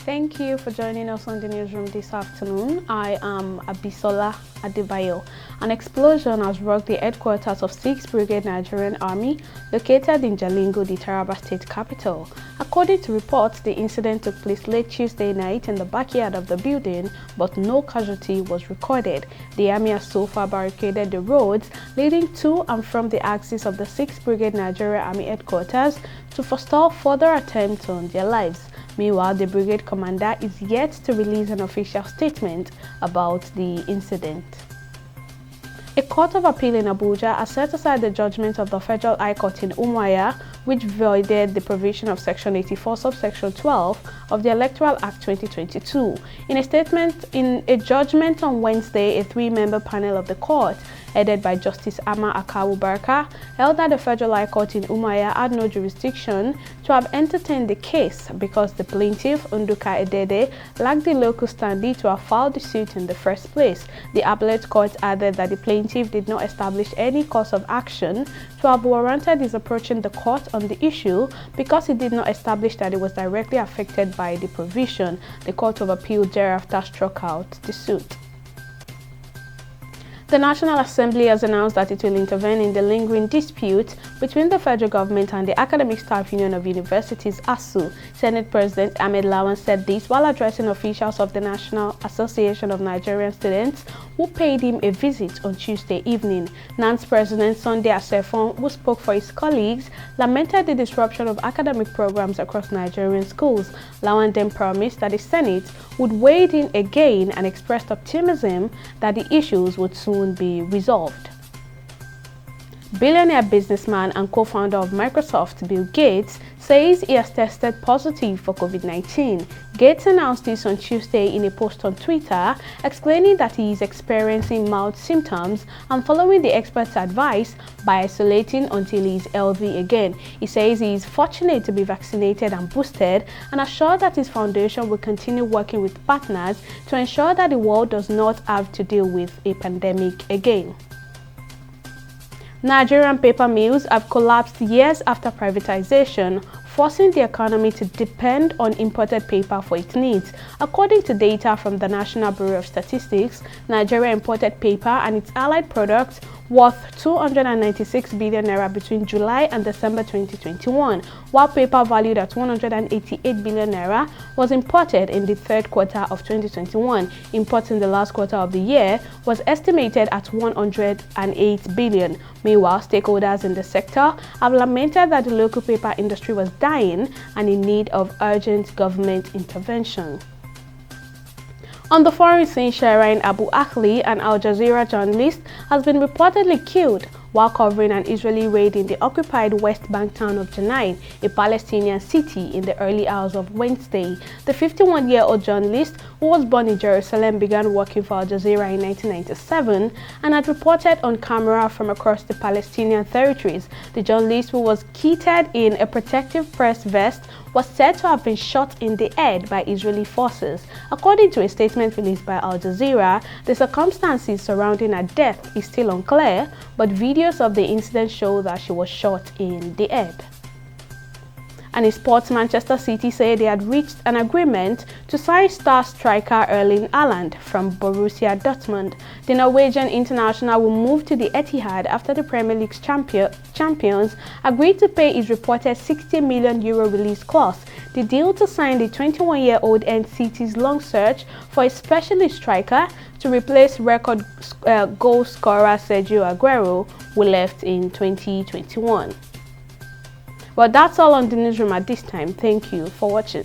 Thank you for joining us on the newsroom this afternoon. I am Abisola Adebayo. An explosion has rocked the headquarters of 6th Brigade Nigerian Army located in Jalingo, the Taraba state capital. According to reports, the incident took place late Tuesday night in the backyard of the building, but no casualty was recorded. The army has so far barricaded the roads leading to and from the axis of the 6th Brigade Nigerian Army headquarters to forestall further attempts on their lives. Meanwhile, the brigade commander is yet to release an official statement about the incident. A court of appeal in Abuja has set aside the judgment of the Federal High Court in Umuahia, which voided the provision of Section 84, subsection 12 of the Electoral Act 2022. In a judgment on Wednesday, a three-member panel of the court, headed by Justice Ama Akawu Barka, held that the Federal High Court in Umuahia had no jurisdiction to have entertained the case because the plaintiff, Nduka Edede, lacked the local standing to have filed the suit in the first place. The appellate court added that the plaintiff did not establish any cause of action to have warranted his approaching the court on the issue because he did not establish that it was directly affected by the provision. The Court of Appeal thereafter struck out the suit. The National Assembly has announced that it will intervene in the lingering dispute between the federal government and the Academic Staff Union of Universities, ASU. Senate President Ahmed Lawan said this while addressing officials of the National Association of Nigerian Students who paid him a visit on Tuesday evening. NANS President Sunday Asefon, who spoke for his colleagues, lamented the disruption of academic programs across Nigerian schools. Lawan then promised that the Senate would wade in again and expressed optimism that the issues would soon be resolved. Billionaire businessman and co-founder of Microsoft, Bill Gates, says he has tested positive for COVID-19. Gates announced this on Tuesday in a post on Twitter, explaining that he is experiencing mild symptoms and following the expert's advice by isolating until he is healthy again. He says he is fortunate to be vaccinated and boosted and assured that his foundation will continue working with partners to ensure that the world does not have to deal with a pandemic again. Nigerian paper mills have collapsed years after privatization, forcing the economy to depend on imported paper for its needs. According to data from the National Bureau of Statistics, Nigeria imported paper and its allied products worth 296 billion naira between July and December 2021, while paper valued at 188 billion naira was imported in the third quarter of 2021. Imports in the last quarter of the year was estimated at 108 billion. Meanwhile, stakeholders in the sector have lamented that the local paper industry was dying and in need of urgent government intervention. On the foreign scene, Shireen Abu Akleh, an Al Jazeera journalist, has been reportedly killed while covering an Israeli raid in the occupied West Bank town of Jenin, a Palestinian city, in the early hours of Wednesday. The 51-year-old journalist, who was born in Jerusalem, began working for Al Jazeera in 1997 and had reported on camera from across the Palestinian territories. The journalist, who was kitted in a protective press vest, was said to have been shot in the head by Israeli forces. According to a statement released by Al Jazeera, the circumstances surrounding her death is still unclear, but videos of the incident show that she was shot in the head. And in sports, Manchester City said they had reached an agreement to sign star striker Erling Haaland from Borussia Dortmund. The Norwegian international will move to the Etihad after the Premier League's champions agreed to pay his reported €60 million release clause. The deal to sign the 21-year-old ends City's long search for a specialist striker to replace record goal scorer Sergio Aguero, who left in 2021. Well, that's all on the newsroom at this time. Thank you for watching.